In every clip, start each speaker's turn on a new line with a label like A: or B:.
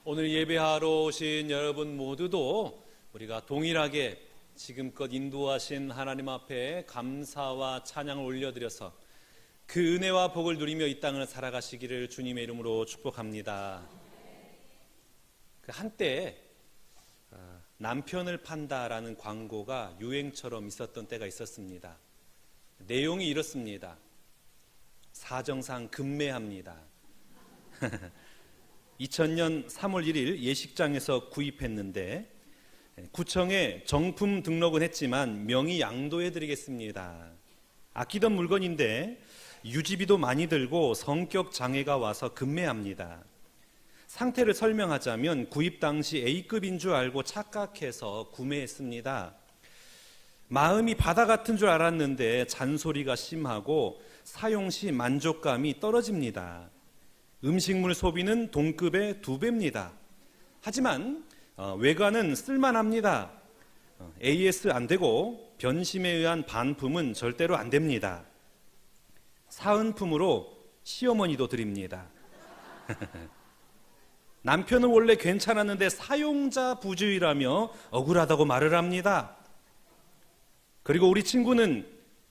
A: 오늘 예배하러 오신 여러분 모두도 우리가 동일하게 지금껏 인도하신 하나님 앞에 감사와 찬양을 올려드려서 그 은혜와 복을 누리며 이 땅을 살아가시기를 주님의 이름으로 축복합니다. 한때 남편을 판다라는 광고가 유행처럼 있었던 때가 있었습니다. 내용이 이렇습니다. 사정상 급매합니다. 2000년 3월 1일 예식장에서 구입했는데 구청에 정품 등록은 했지만 명의 양도해드리겠습니다. 아끼던 물건인데 유지비도 많이 들고 성격 장애가 와서 급매합니다. 상태를 설명하자면 구입 당시 A급인 줄 알고 착각해서 구매했습니다. 마음이 바다 같은 줄 알았는데 잔소리가 심하고 사용 시 만족감이 떨어집니다. 음식물 소비는 동급의 2배입니다. 하지만 외관은 쓸만합니다. AS 안 되고 변심에 의한 반품은 절대로 안 됩니다. 사은품으로 시어머니도 드립니다. 남편은 원래 괜찮았는데 사용자 부주의라며 억울하다고 말을 합니다. 그리고 우리 친구는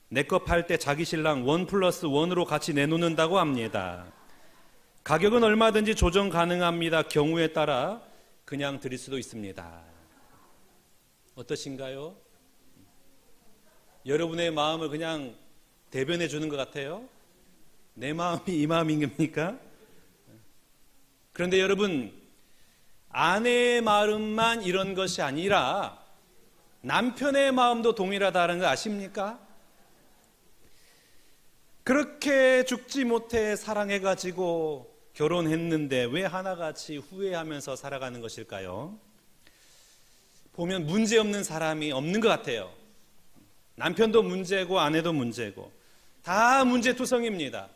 A: 내 거 팔 때 자기 신랑 1+1으로 같이 내놓는다고 합니다. 가격은 얼마든지 조정 가능합니다. 경우에 따라 그냥 드릴 수도 있습니다. 어떠신가요? 여러분의 마음을 그냥 대변해 주는 것 같아요? 내 마음이 이 마음인 겁니까? 그런데 여러분, 아내의 마음만 이런 것이 아니라 남편의 마음도 동일하다는 거 아십니까? 그렇게 죽지 못해 사랑해가지고 결혼했는데 왜 하나같이 후회하면서 살아가는 것일까요? 보면 문제없는 사람이 없는 것 같아요. 남편도 문제고 아내도 문제고 다 문제투성입니다.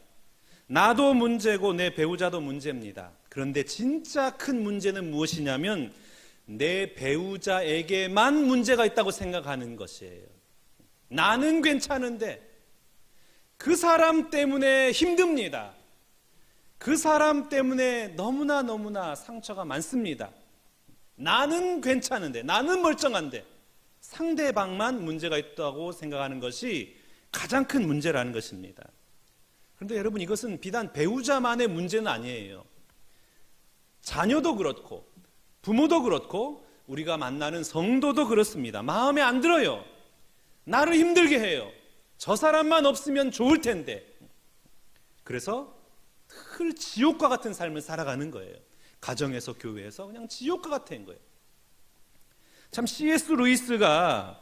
A: 나도 문제고 내 배우자도 문제입니다. 그런데 진짜 큰 문제는 무엇이냐면 내 배우자에게만 문제가 있다고 생각하는 것이에요. 나는 괜찮은데 그 사람 때문에 힘듭니다. 그 사람 때문에 너무나 상처가 많습니다. 나는 괜찮은데, 나는 멀쩡한데 상대방만 문제가 있다고 생각하는 것이 가장 큰 문제라는 것입니다. 그런데 여러분, 이것은 비단 배우자만의 문제는 아니에요. 자녀도 그렇고 부모도 그렇고 우리가 만나는 성도도 그렇습니다. 마음에 안 들어요. 나를 힘들게 해요. 저 사람만 없으면 좋을 텐데. 그래서 늘 지옥과 같은 삶을 살아가는 거예요. 가정에서 교회에서 그냥 지옥과 같은 거예요. 참 C.S. 루이스가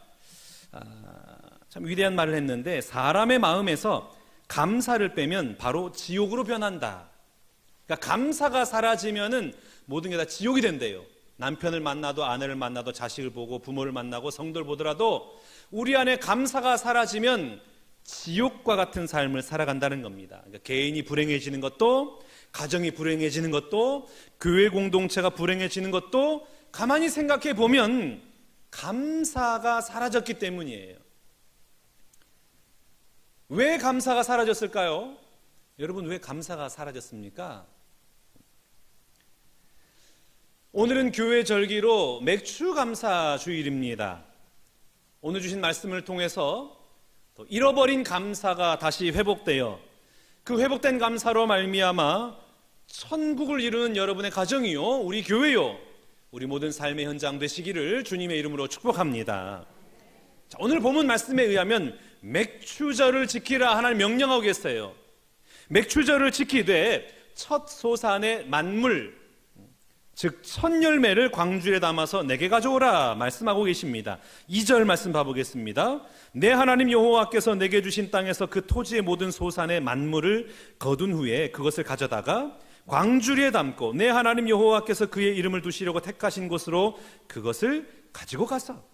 A: 참 위대한 말을 했는데, 사람의 마음에서 감사를 빼면 바로 지옥으로 변한다. 그러니까 감사가 사라지면은 모든 게 다 지옥이 된대요. 남편을 만나도 아내를 만나도 자식을 보고 부모를 만나고 성도를 보더라도 우리 안에 감사가 사라지면 지옥과 같은 삶을 살아간다는 겁니다. 그러니까 개인이 불행해지는 것도, 가정이 불행해지는 것도, 교회 공동체가 불행해지는 것도 가만히 생각해 보면 감사가 사라졌기 때문이에요. 왜 감사가 사라졌을까요? 여러분, 왜 감사가 사라졌습니까? 오늘은 교회 절기로 맥주 감사 주일입니다. 오늘 주신 말씀을 통해서 잃어버린 감사가 다시 회복되어 그 회복된 감사로 말미암아 천국을 이루는 여러분의 가정이요, 우리 교회요, 우리 모든 삶의 현장 되시기를 주님의 이름으로 축복합니다. 자, 오늘 본문 말씀에 의하면 맥추절을 지키라 하나님 명령하고 계세요. 맥추절을 지키되 첫 소산의 만물, 즉 첫 열매를 광주에 담아서 내게 가져오라 말씀하고 계십니다. 2절 말씀 봐보겠습니다. 내 하나님 여호와께서 내게 주신 땅에서 그 토지의 모든 소산의 만물을 거둔 후에 그것을 가져다가 광주리에 담고 내 하나님 여호와께서 그의 이름을 두시려고 택하신 곳으로 그것을 가지고 가서.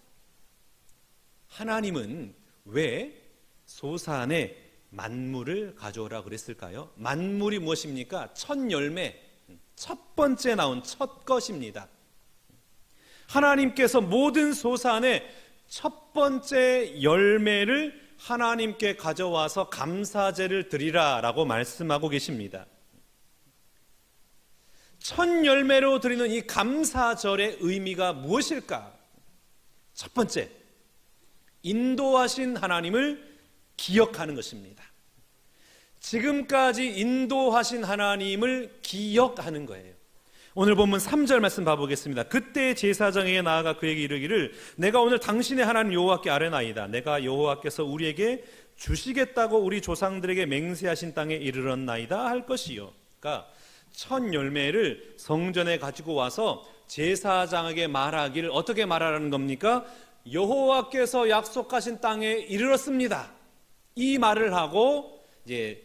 A: 하나님은 왜 소산의 만물을 가져오라 그랬을까요? 만물이 무엇입니까? 첫 열매, 첫 번째 나온 첫 것입니다. 하나님께서 모든 소산의 첫 번째 열매를 하나님께 가져와서 감사제를 드리라 라고 말씀하고 계십니다. 첫 열매로 드리는 이 감사절의 의미가 무엇일까? 첫 번째, 인도하신 하나님을 기억하는 것입니다. 지금까지 인도하신 하나님을 기억하는 거예요. 오늘 본문 3절 말씀 봐보겠습니다. 그때 제사장에게 나아가 그에게 이르기를 내가 오늘 당신의 하나님 여호와께 아뢰나이다. 내가 여호와께서 우리에게 주시겠다고 우리 조상들에게 맹세하신 땅에 이르렀나이다 할 것이요. 그러니까 첫 열매를 성전에 가지고 와서 제사장에게 말하기를 어떻게 말하라는 겁니까? 여호와께서 약속하신 땅에 이르렀습니다. 이 말을 하고 이제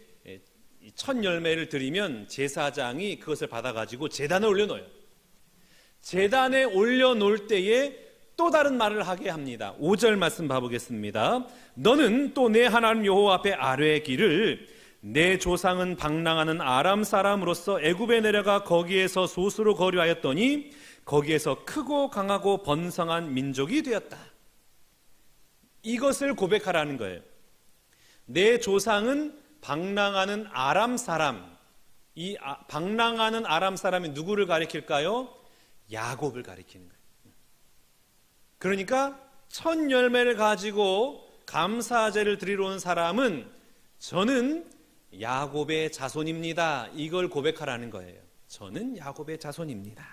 A: 첫 열매를 드리면 제사장이 그것을 받아가지고 제단에 올려놓아요. 제단에 올려놓을 때에 또 다른 말을 하게 합니다. 5절 말씀 봐보겠습니다. 너는 또 내 하나님 여호와 앞에 아뢰기를 내 조상은 방랑하는 아람 사람으로서 애굽에 내려가 거기에서 소수로 거류하였더니 거기에서 크고 강하고 번성한 민족이 되었다. 이것을 고백하라는 거예요. 내 조상은 방랑하는 아람 사람. 이 방랑하는 아람 사람이 누구를 가리킬까요? 야곱을 가리키는 거예요. 그러니까 첫 열매를 가지고 감사제를 드리러 온 사람은 저는 야곱의 자손입니다. 이걸 고백하라는 거예요. 저는 야곱의 자손입니다.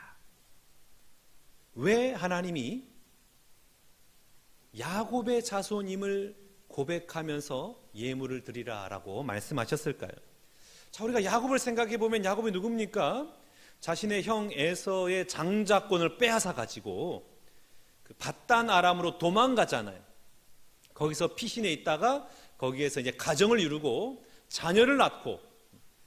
A: 왜 하나님이 야곱의 자손임을 고백하면서 예물을 드리라라고 말씀하셨을까요? 자, 우리가 야곱을 생각해 보면 야곱이 누굽니까? 자신의 형 에서의 장자권을 빼앗아 가지고 그 밧단 아람으로 도망가잖아요. 거기서 피신해 있다가 거기에서 이제 가정을 이루고 자녀를 낳고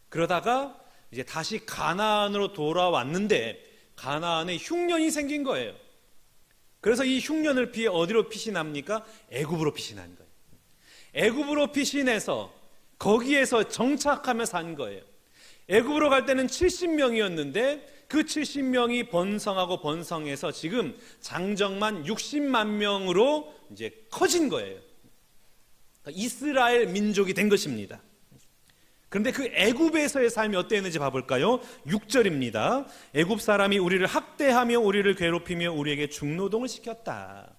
A: 그러다가 이제 다시 가나안으로 돌아왔는데 가나안에 흉년이 생긴 거예요. 그래서 이 흉년을 피해 어디로 피신합니까? 애굽으로 피신한 거예요. 애굽으로 피신해서 거기에서 정착하며 산 거예요. 애굽으로 갈 때는 70명이었는데 그 70명이 번성하고 번성해서 지금 장정만 60만 명으로 이제 커진 거예요. 그러니까 이스라엘 민족이 된 것입니다. 그런데 그 애굽에서의 삶이 어땠는지 봐볼까요? 6절입니다. 애굽 사람이 우리를 학대하며 우리를 괴롭히며 우리에게 중노동을 시켰다.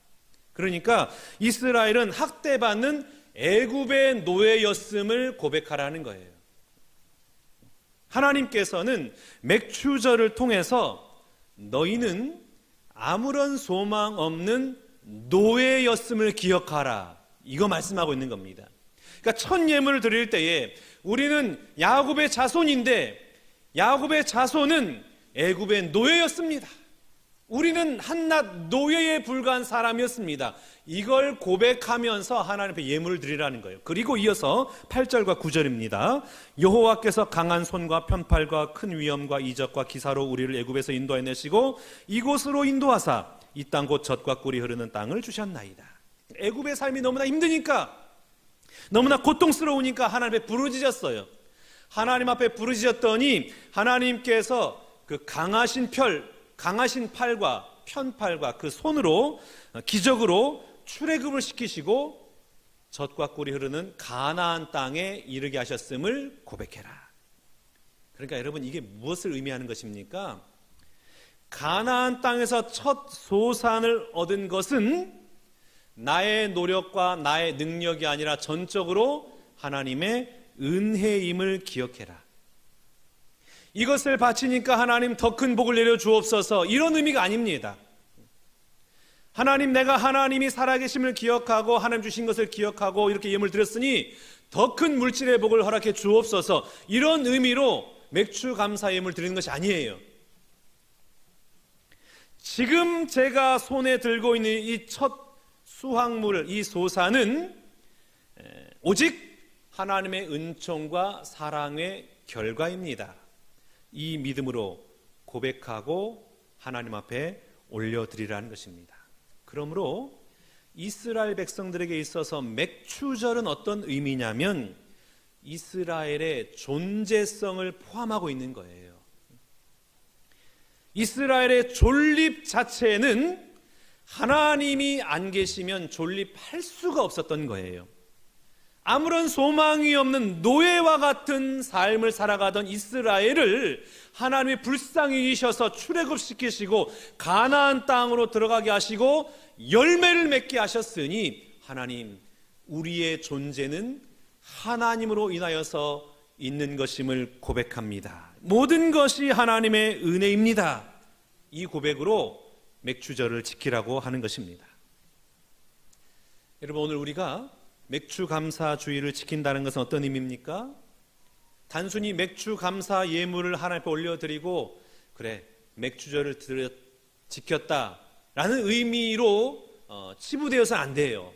A: 그러니까 이스라엘은 학대받는 애굽의 노예였음을 고백하라는 거예요. 하나님께서는 맥추절을 통해서 너희는 아무런 소망 없는 노예였음을 기억하라. 이거 말씀하고 있는 겁니다. 그러니까 첫 예물을 드릴 때에 우리는 야곱의 자손인데 야곱의 자손은 애굽의 노예였습니다. 우리는 한낱 노예에 불과한 사람이었습니다. 이걸 고백하면서 하나님 앞에 예물을 드리라는 거예요. 그리고 이어서 8절과 9절입니다. 여호와께서 강한 손과 편팔과 큰 위엄과 이적과 기사로 우리를 애굽에서 인도해내시고 이곳으로 인도하사 이 땅 곧 젖과 꿀이 흐르는 땅을 주셨나이다. 애굽의 삶이 너무나 힘드니까 너무나 고통스러우니까 하나님 앞에 부르짖었어요. 하나님 앞에 부르짖었더니 하나님께서 그 강하신 팔과 편팔과 그 손으로 기적으로 출애굽을 시키시고 젖과 꿀이 흐르는 가나안 땅에 이르게 하셨음을 고백해라. 그러니까 여러분 이게 무엇을 의미하는 것입니까? 가나안 땅에서 첫 소산을 얻은 것은 나의 노력과 나의 능력이 아니라 전적으로 하나님의 은혜임을 기억해라. 이것을 바치니까 하나님 더 큰 복을 내려 주옵소서, 이런 의미가 아닙니다. 하나님, 내가 하나님이 살아계심을 기억하고 하나님 주신 것을 기억하고 이렇게 예물을 드렸으니 더 큰 물질의 복을 허락해 주옵소서, 이런 의미로 맥주 감사 예물 드리는 것이 아니에요. 지금 제가 손에 들고 있는 이 첫 수확물, 이 소사는 오직 하나님의 은총과 사랑의 결과입니다. 이 믿음으로 고백하고 하나님 앞에 올려드리라는 것입니다. 그러므로 이스라엘 백성들에게 있어서 맥추절은 어떤 의미냐면 이스라엘의 존재성을 포함하고 있는 거예요. 이스라엘의 존립 자체는 하나님이 안 계시면 존립할 수가 없었던 거예요. 아무런 소망이 없는 노예와 같은 삶을 살아가던 이스라엘을 하나님이 불쌍히 여기셔서 출애굽시키시고 가나안 땅으로 들어가게 하시고 열매를 맺게 하셨으니 하나님, 우리의 존재는 하나님으로 인하여서 있는 것임을 고백합니다. 모든 것이 하나님의 은혜입니다. 이 고백으로 맥주절을 지키라고 하는 것입니다. 여러분, 오늘 우리가 맥주 감사 주일을 지킨다는 것은 어떤 의미입니까? 단순히 맥주 감사 예물을 하나님 앞에 올려드리고 그래, 맥주절을 지켰다라는 의미로 치부되어서는 안 돼요.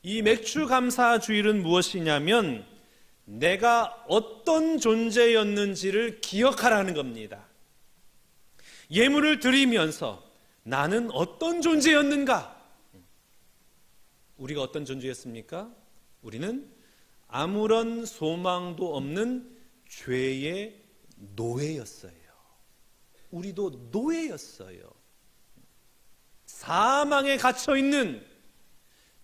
A: 이 맥주 감사 주일은 무엇이냐면 내가 어떤 존재였는지를 기억하라는 겁니다. 예물을 드리면서 나는 어떤 존재였는가? 우리가 어떤 존재였습니까? 우리는 아무런 소망도 없는 죄의 노예였어요. 우리도 노예였어요. 사망에 갇혀있는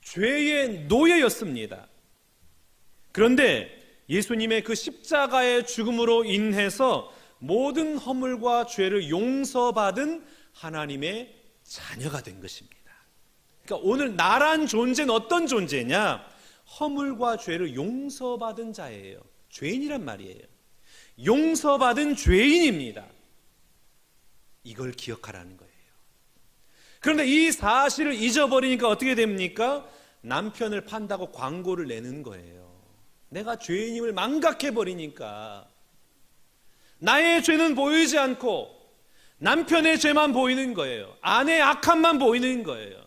A: 죄의 노예였습니다. 그런데 예수님의 그 십자가의 죽음으로 인해서 모든 허물과 죄를 용서받은 하나님의 자녀가 된 것입니다. 그러니까 오늘 나란 존재는 어떤 존재냐? 허물과 죄를 용서받은 자예요. 죄인이란 말이에요. 용서받은 죄인입니다. 이걸 기억하라는 거예요. 그런데 이 사실을 잊어버리니까 어떻게 됩니까? 남편을 판다고 광고를 내는 거예요. 내가 죄인임을 망각해버리니까 나의 죄는 보이지 않고 남편의 죄만 보이는 거예요. 아내의 악함만 보이는 거예요.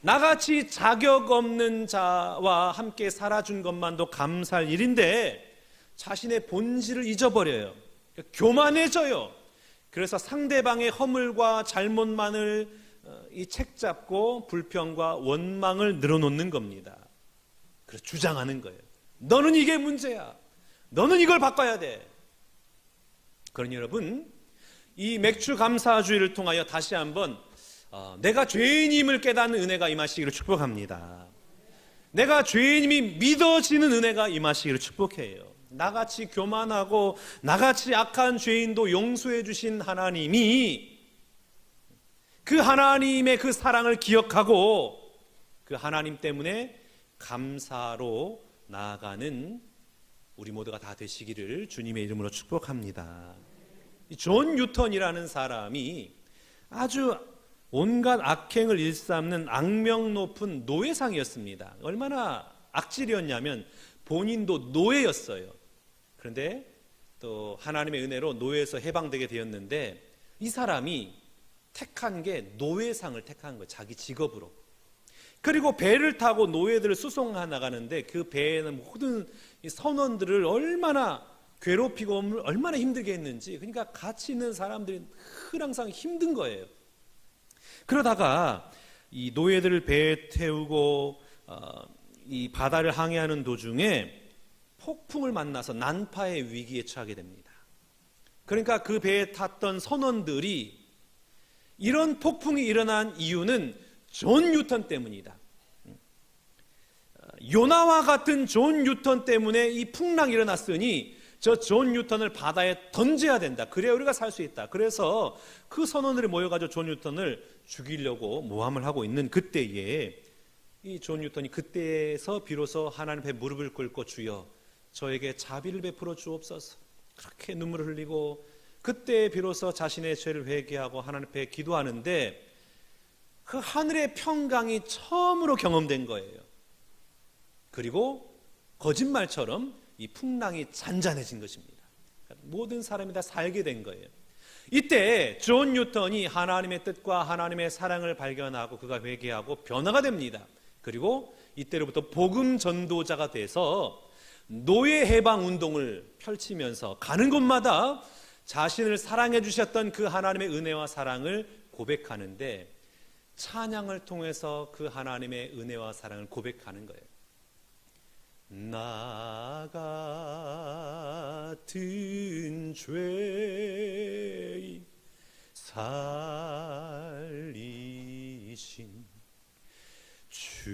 A: 나같이 자격 없는 자와 함께 살아준 것만도 감사할 일인데 자신의 본질을 잊어버려요. 교만해져요. 그래서 상대방의 허물과 잘못만을 이 책잡고 불평과 원망을 늘어놓는 겁니다. 그래서 주장하는 거예요. 너는 이게 문제야. 너는 이걸 바꿔야 돼. 그러니 여러분, 이 맥주 감사주의를 통하여 다시 한번 내가 죄인임을 깨닫는 은혜가 임하시기를 축복합니다. 내가 죄인임이 믿어지는 은혜가 임하시기를 축복해요. 나같이 교만하고 나같이 악한 죄인도 용서해 주신 하나님이 그 하나님의 그 사랑을 기억하고 그 하나님 때문에 감사로 나아가는 우리 모두가 다 되시기를 주님의 이름으로 축복합니다. 존 뉴턴이라는 사람이 아주 온갖 악행을 일삼는 악명 높은 노예상이었습니다. 얼마나 악질이었냐면 본인도 노예였어요. 그런데 또 하나님의 은혜로 노예에서 해방되게 되었는데 이 사람이 택한 게 노예상을 택한 거예요. 자기 직업으로. 그리고 배를 타고 노예들을 수송해 나가는데 그 배에는 모든 선원들을 얼마나 괴롭히고 얼마나 힘들게 했는지, 그러니까 같이 있는 사람들이 항상 힘든 거예요. 그러다가 이 노예들을 배에 태우고 이 바다를 항해하는 도중에 폭풍을 만나서 난파의 위기에 처하게 됩니다. 그러니까 그 배에 탔던 선원들이 이런 폭풍이 일어난 이유는 존 뉴턴 때문이다. 요나와 같은 존 뉴턴 때문에 이 풍랑이 일어났으니 저 존 뉴턴을 바다에 던져야 된다. 그래야 우리가 살 수 있다. 그래서 그 선원들이 모여가지고 존 뉴턴을 죽이려고 모함을 하고 있는 그때에 이 존 뉴턴이 그때에서 비로소 하나님 앞에 무릎을 꿇고 주여 저에게 자비를 베풀어 주옵소서 그렇게 눈물을 흘리고 그때 비로소 자신의 죄를 회개하고 하나님 앞에 기도하는데 그 하늘의 평강이 처음으로 경험된 거예요. 그리고 거짓말처럼 이 풍랑이 잔잔해진 것입니다. 모든 사람이 다 살게 된 거예요. 이때 존 뉴턴이 하나님의 뜻과 하나님의 사랑을 발견하고 그가 회개하고 변화가 됩니다. 그리고 이때로부터 복음 전도자가 돼서 노예 해방 운동을 펼치면서 가는 곳마다 자신을 사랑해 주셨던 그 하나님의 은혜와 사랑을 고백하는데 찬양을 통해서 그 하나님의 은혜와 사랑을 고백하는 거예요. 나 같은 죄인 살리신 주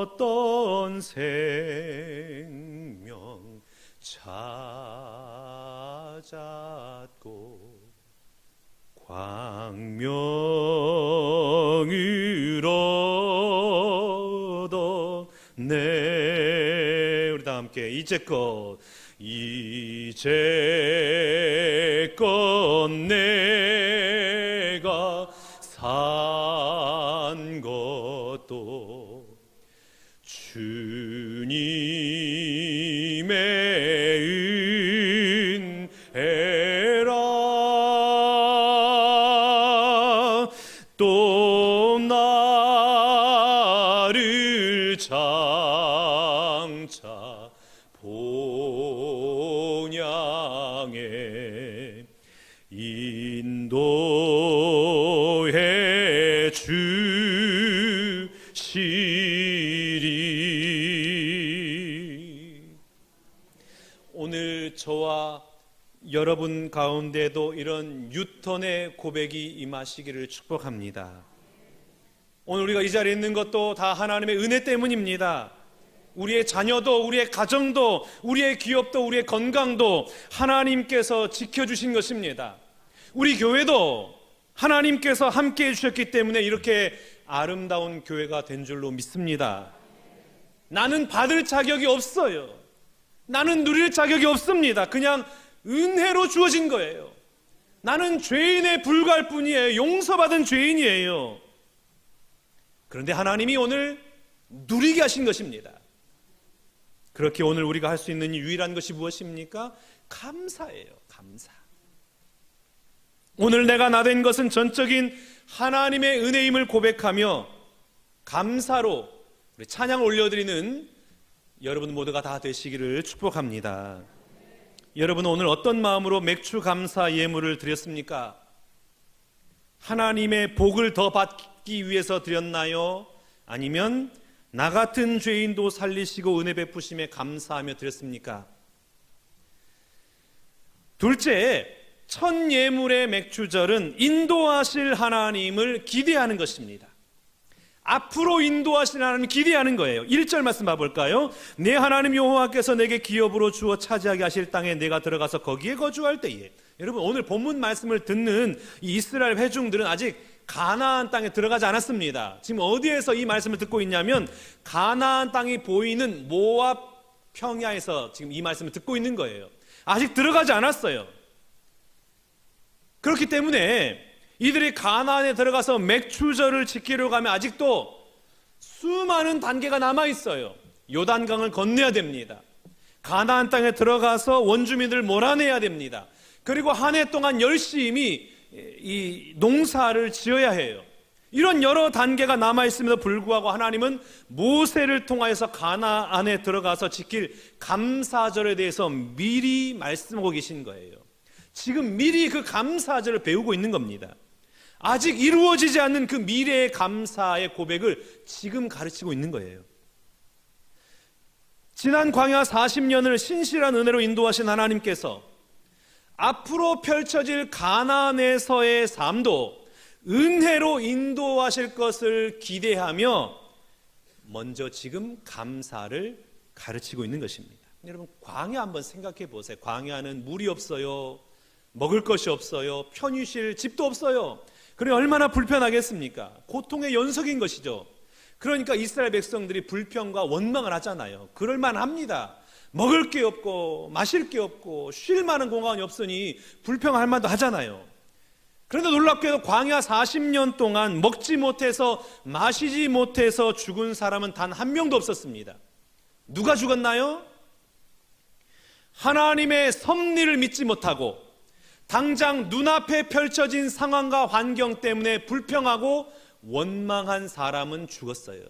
A: 잃었던 생명 찾았고 광명을 얻었네. 우리 다 함께 이제껏 내가 산 것도 주님의 은혜라. 또 나를 장차 본향에 인도해 주시리. 오늘 저와 여러분 가운데도 이런 유턴의 고백이 임하시기를 축복합니다. 오늘 우리가 이 자리에 있는 것도 다 하나님의 은혜 때문입니다. 우리의 자녀도, 우리의 가정도, 우리의 기업도, 우리의 건강도 하나님께서 지켜주신 것입니다. 우리 교회도 하나님께서 함께해 주셨기 때문에 이렇게 아름다운 교회가 된 줄로 믿습니다. 나는 받을 자격이 없어요. 나는 누릴 자격이 없습니다. 그냥 은혜로 주어진 거예요. 나는 죄인에 불과할 뿐이에요. 용서받은 죄인이에요. 그런데 하나님이 오늘 누리게 하신 것입니다. 그렇게 오늘 우리가 할 수 있는 유일한 것이 무엇입니까? 감사예요. 감사. 오늘 내가 나된 것은 전적인 하나님의 은혜임을 고백하며 감사로 우리 찬양을 올려드리는 여러분 모두가 다 되시기를 축복합니다. 여러분은 오늘 어떤 마음으로 맥주 감사 예물을 드렸습니까? 하나님의 복을 더 받기 위해서 드렸나요? 아니면 나 같은 죄인도 살리시고 은혜 베푸심에 감사하며 드렸습니까? 둘째, 첫 예물의 맥주절은 인도하실 하나님을 기대하는 것입니다. 앞으로 인도하실 하나님을 기대하는 거예요. 1절 말씀 봐볼까요? 내 하나님 여호와께서 내게 기업으로 주어 차지하게 하실 땅에 내가 들어가서 거기에 거주할 때에. 여러분, 오늘 본문 말씀을 듣는 이 이스라엘 회중들은 아직 가나안 땅에 들어가지 않았습니다. 지금 어디에서 이 말씀을 듣고 있냐면 가나안 땅이 보이는 모압 평야에서 지금 이 말씀을 듣고 있는 거예요. 아직 들어가지 않았어요. 그렇기 때문에 이들이 가나안에 들어가서 맥주절을 지키려고 하면 아직도 수많은 단계가 남아있어요. 요단강을 건너야 됩니다. 가나안 땅에 들어가서 원주민들을 몰아내야 됩니다. 그리고 한 해 동안 열심히 이 농사를 지어야 해요. 이런 여러 단계가 남아있음에도 불구하고 하나님은 모세를 통하여서 가나안에 들어가서 지킬 감사절에 대해서 미리 말씀하고 계신 거예요. 지금 미리 그 감사절을 배우고 있는 겁니다. 아직 이루어지지 않는 그 미래의 감사의 고백을 지금 가르치고 있는 거예요. 지난 광야 40년을 신실한 은혜로 인도하신 하나님께서 앞으로 펼쳐질 가나안에서의 삶도 은혜로 인도하실 것을 기대하며 먼저 지금 감사를 가르치고 있는 것입니다. 여러분, 광야 한번 생각해 보세요. 광야는 물이 없어요. 먹을 것이 없어요. 편히 쉴 집도 없어요. 그래 얼마나 불편하겠습니까? 고통의 연속인 것이죠. 그러니까 이스라엘 백성들이 불평과 원망을 하잖아요. 그럴 만합니다. 먹을 게 없고 마실 게 없고 쉴 만한 공간이 없으니 불평할 만도 하잖아요. 그런데 놀랍게도 광야 40년 동안 먹지 못해서 마시지 못해서 죽은 사람은 단 한 명도 없었습니다. 누가 죽었나요? 하나님의 섭리를 믿지 못하고 당장 눈앞에 펼쳐진 상황과 환경 때문에 불평하고 원망한 사람은 죽었어요.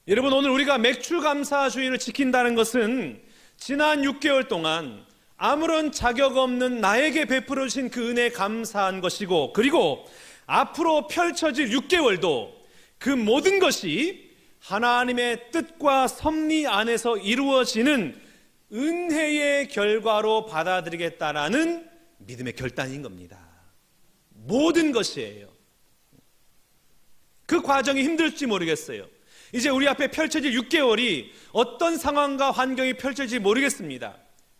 A: 여러분, 오늘 우리가 맥주 감사 주일을 지킨다는 것은 지난 6개월 동안 아무런 자격 없는 나에게 베풀어 주신 그 은혜에 감사한 것이고, 그리고 앞으로 펼쳐질 6개월도 그 모든 것이 하나님의 뜻과 섭리 안에서 이루어지는 은혜의 결과로 받아들이겠다라는 믿음의 결단인 겁니다. 모든 것이에요. 과정이 힘들지 모르겠어요. 이제 우리 앞에 펼쳐질 6개월이 어떤 상황과 환경이 펼쳐질지 모르겠습니다.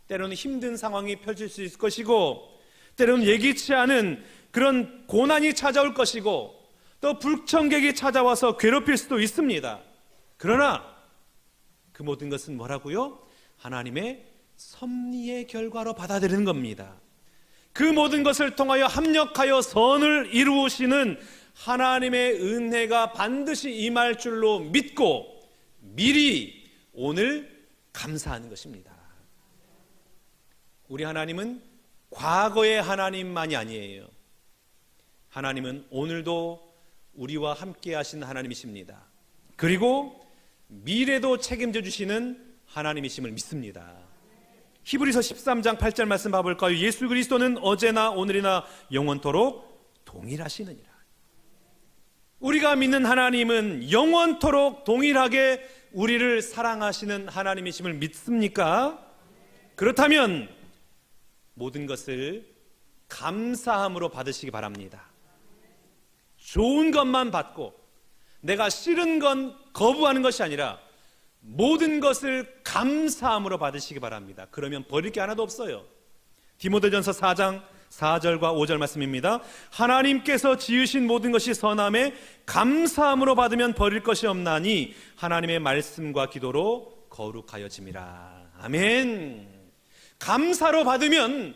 A: 때로는 힘든 상황이 펼칠 수 있을 것이고, 때로는 예기치 않은 그런 고난이 찾아올 것이고, 또 불청객이 찾아와서 괴롭힐 수도 있습니다. 그러나 그 모든 것은 뭐라고요? 하나님의 섭리의 결과로 받아들이는 겁니다. 그 모든 것을 통하여 합력하여 선을 이루시는 하나님의 은혜가 반드시 임할 줄로 믿고 미리 오늘 감사하는 것입니다. 우리 하나님은 과거의 하나님만이 아니에요. 하나님은 오늘도 우리와 함께 하신 하나님이십니다. 그리고 미래도 책임져 주시는 하나님이심을 믿습니다. 히브리서 13장 8절 말씀 봐볼까요? 예수 그리스도는 어제나 오늘이나 영원토록 동일하시느니라. 우리가 믿는 하나님은 영원토록 동일하게 우리를 사랑하시는 하나님이심을 믿습니까? 그렇다면 모든 것을 감사함으로 받으시기 바랍니다. 좋은 것만 받고 내가 싫은 건 거부하는 것이 아니라 모든 것을 감사함으로 받으시기 바랍니다. 그러면 버릴 게 하나도 없어요. 디모데전서 4장 4절과 5절 말씀입니다. 하나님께서 지으신 모든 것이 선함에 감사함으로 받으면 버릴 것이 없나니 하나님의 말씀과 기도로 거룩하여짐이라. 아멘. 감사로 받으면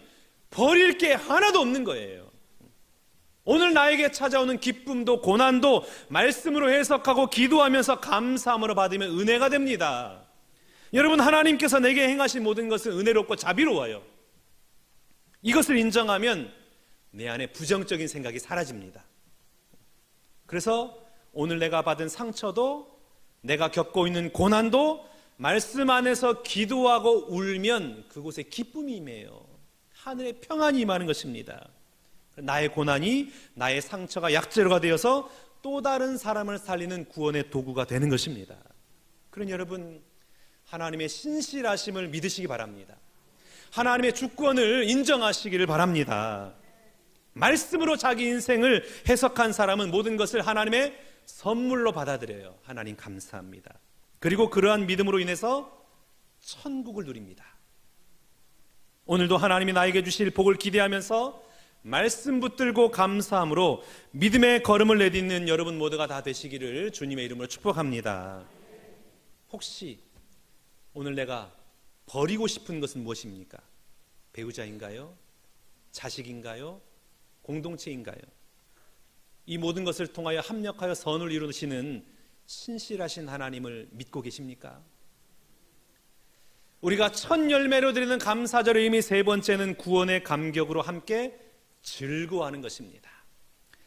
A: 버릴 게 하나도 없는 거예요. 오늘 나에게 찾아오는 기쁨도 고난도 말씀으로 해석하고 기도하면서 감사함으로 받으면 은혜가 됩니다. 여러분, 하나님께서 내게 행하신 모든 것은 은혜롭고 자비로워요. 이것을 인정하면 내 안에 부정적인 생각이 사라집니다. 그래서 오늘 내가 받은 상처도 내가 겪고 있는 고난도 말씀 안에서 기도하고 울면 그곳에 기쁨이 임해요. 하늘의 평안이 임하는 것입니다. 나의 고난이 나의 상처가 약재료가 되어서 또 다른 사람을 살리는 구원의 도구가 되는 것입니다. 그러니 여러분, 하나님의 신실하심을 믿으시기 바랍니다. 하나님의 주권을 인정하시기를 바랍니다. 말씀으로 자기 인생을 해석한 사람은 모든 것을 하나님의 선물로 받아들여요. 하나님 감사합니다. 그리고 그러한 믿음으로 인해서 천국을 누립니다. 오늘도 하나님이 나에게 주실 복을 기대하면서 말씀 붙들고 감사함으로 믿음의 걸음을 내딛는 여러분 모두가 다 되시기를 주님의 이름으로 축복합니다. 혹시 오늘 내가 버리고 싶은 것은 무엇입니까? 배우자인가요? 자식인가요? 공동체인가요? 이 모든 것을 통하여 합력하여 선을 이루시는 신실하신 하나님을 믿고 계십니까? 우리가 첫 열매로 드리는 감사절의 의미 세 번째는 구원의 감격으로 함께 즐거워하는 것입니다.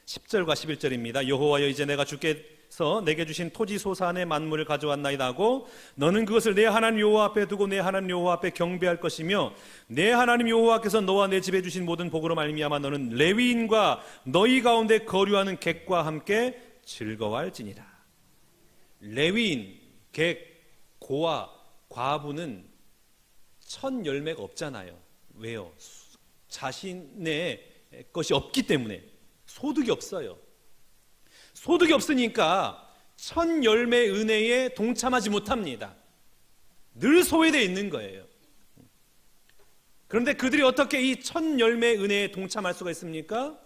A: 10절과 11절입니다. 여호와여, 이제 내가 주께서 내게 주신 토지 소산의 만물을 가져왔나이다 하고 너는 그것을 내 하나님 여호와 앞에 두고 내 하나님 여호와 앞에 경배할 것이며 내 하나님 여호와께서 너와 내 집에 주신 모든 복으로 말미암아 너는 레위인과 너희 가운데 거류하는 객과 함께 즐거워할지니라. 레위인, 객, 고아, 과부는 첫 열매가 없잖아요. 왜요? 자신의 것이 없기 때문에. 소득이 없어요. 소득이 없으니까 첫 열매 은혜에 동참하지 못합니다. 늘 소외되어 있는 거예요. 그런데 그들이 어떻게 이 첫 열매 은혜에 동참할 수가 있습니까?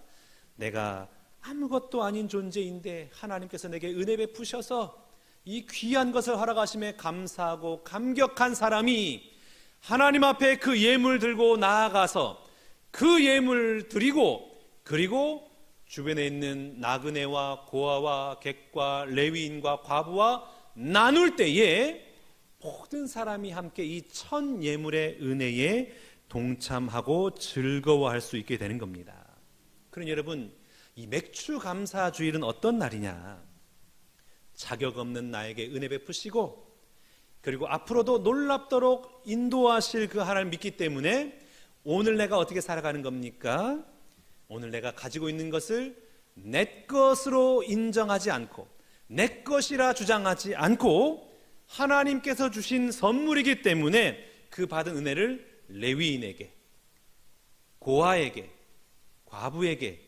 A: 내가 아무것도 아닌 존재인데 하나님께서 내게 은혜 베푸셔서 이 귀한 것을 허락하심에 감사하고 감격한 사람이 하나님 앞에 그 예물 들고 나아가서 그 예물 드리고, 그리고 주변에 있는 나그네와 고아와 객과 레위인과 과부와 나눌 때에 모든 사람이 함께 이 첫 예물의 은혜에 동참하고 즐거워할 수 있게 되는 겁니다. 그러니 여러분, 이 맥주 감사 주일은 어떤 날이냐? 자격 없는 나에게 은혜 베푸시고, 그리고 앞으로도 놀랍도록 인도하실 그 하나님을 믿기 때문에 오늘 내가 어떻게 살아가는 겁니까? 오늘 내가 가지고 있는 것을 내 것으로 인정하지 않고 내 것이라 주장하지 않고 하나님께서 주신 선물이기 때문에 그 받은 은혜를 레위인에게, 고아에게, 과부에게,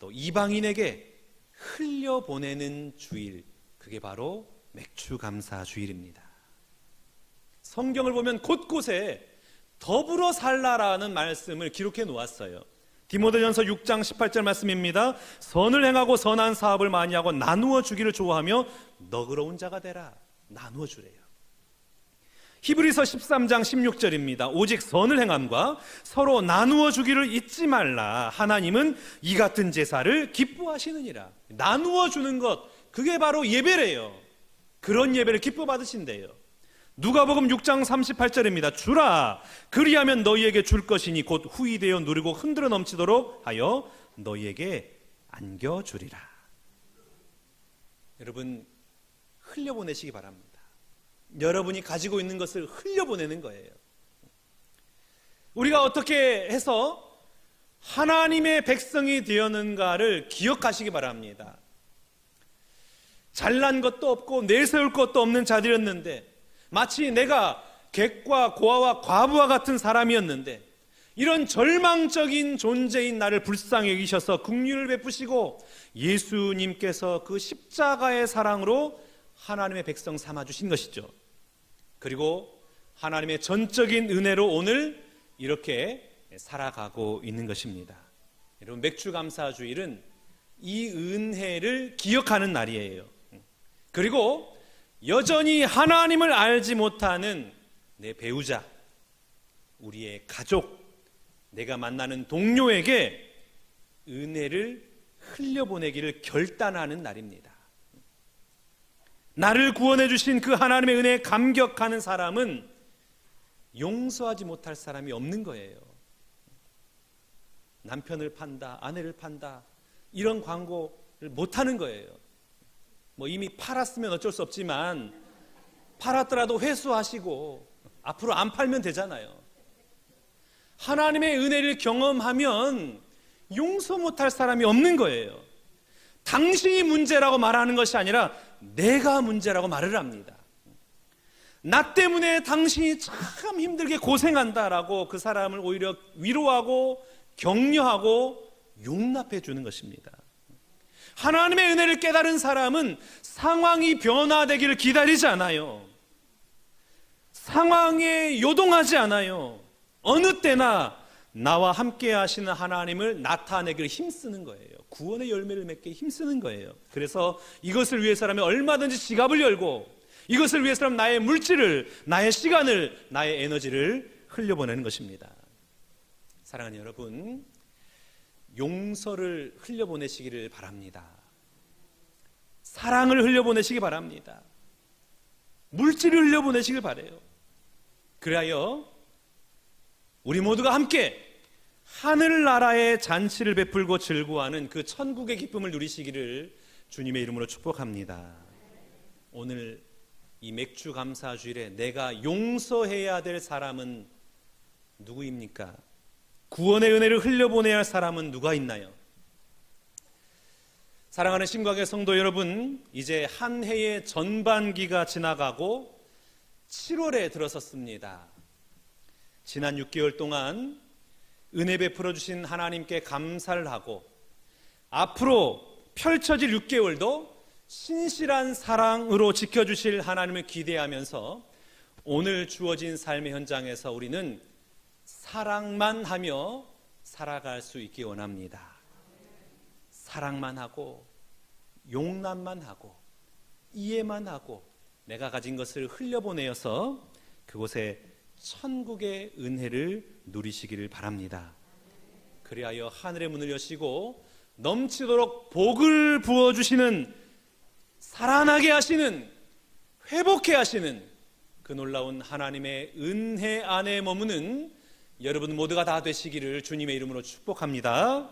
A: 또 이방인에게 흘려보내는 주일, 그게 바로 맥주감사 주일입니다. 성경을 보면 곳곳에 더불어 살라라는 말씀을 기록해 놓았어요. 디모데전서 6장 18절 말씀입니다. 선을 행하고 선한 사업을 많이 하고 나누어 주기를 좋아하며 너그러운 자가 되라. 나누어 주래요. 히브리서 13장 16절입니다. 오직 선을 행함과 서로 나누어 주기를 잊지 말라. 하나님은 이 같은 제사를 기뻐하시느니라. 나누어 주는 것, 그게 바로 예배래요. 그런 예배를 기뻐 받으신대요. 누가복음 6장 38절입니다. 주라, 그리하면 너희에게 줄 것이니 곧 후히되어 누리고 흔들어 넘치도록 하여 너희에게 안겨주리라. 여러분, 흘려보내시기 바랍니다. 여러분이 가지고 있는 것을 흘려보내는 거예요. 우리가 어떻게 해서 하나님의 백성이 되었는가를 기억하시기 바랍니다. 잘난 것도 없고 내세울 것도 없는 자들이었는데, 마치 내가 객과 고아와 과부와 같은 사람이었는데, 이런 절망적인 존재인 나를 불쌍히 여기셔서 긍휼을 베푸시고 예수님께서 그 십자가의 사랑으로 하나님의 백성 삼아주신 것이죠. 그리고 하나님의 전적인 은혜로 오늘 이렇게 살아가고 있는 것입니다. 여러분, 맥주감사주일은 이 은혜를 기억하는 날이에요. 그리고 여전히 하나님을 알지 못하는 내 배우자, 우리의 가족, 내가 만나는 동료에게 은혜를 흘려보내기를 결단하는 날입니다. 나를 구원해 주신 그 하나님의 은혜에 감격하는 사람은 용서하지 못할 사람이 없는 거예요. 남편을 판다, 아내를 판다, 이런 광고를 못하는 거예요. 뭐 이미 팔았으면 어쩔 수 없지만 팔았더라도 회수하시고 앞으로 안 팔면 되잖아요. 하나님의 은혜를 경험하면 용서 못할 사람이 없는 거예요. 당신이 문제라고 말하는 것이 아니라 내가 문제라고 말을 합니다. 나 때문에 당신이 참 힘들게 고생한다라고 그 사람을 오히려 위로하고 격려하고 용납해 주는 것입니다. 하나님의 은혜를 깨달은 사람은 상황이 변화되기를 기다리지 않아요. 상황에 요동하지 않아요. 어느 때나 나와 함께 하시는 하나님을 나타내기를 힘쓰는 거예요. 구원의 열매를 맺게 힘쓰는 거예요. 그래서 이것을 위해서라면 얼마든지 지갑을 열고, 이것을 위해서라면 나의 물질을, 나의 시간을, 나의 에너지를 흘려보내는 것입니다. 사랑하는 여러분, 용서를 흘려보내시기를 바랍니다. 사랑을 흘려보내시기 바랍니다. 물질을 흘려보내시길 바라요. 그리하여 우리 모두가 함께 하늘나라의 잔치를 베풀고 즐거워하는 그 천국의 기쁨을 누리시기를 주님의 이름으로 축복합니다. 오늘 이 맥주감사주일에 내가 용서해야 될 사람은 누구입니까? 구원의 은혜를 흘려보내야 할 사람은 누가 있나요? 사랑하는 신과의 성도 여러분, 이제 한 해의 전반기가 지나가고 7월에 들어섰습니다. 지난 6개월 동안 은혜 베풀어 주신 하나님께 감사를 하고, 앞으로 펼쳐질 6개월도 신실한 사랑으로 지켜주실 하나님을 기대하면서 오늘 주어진 삶의 현장에서 우리는 사랑만 하며 살아갈 수 있기 원합니다. 사랑만 하고 용납만 하고 이해만 하고 내가 가진 것을 흘려보내어서 그곳에 천국의 은혜를 누리시기를 바랍니다. 그리하여 하늘의 문을 여시고 넘치도록 복을 부어주시는, 살아나게 하시는, 회복해 하시는 그 놀라운 하나님의 은혜 안에 머무는 여러분 모두가 다 되시기를 주님의 이름으로 축복합니다.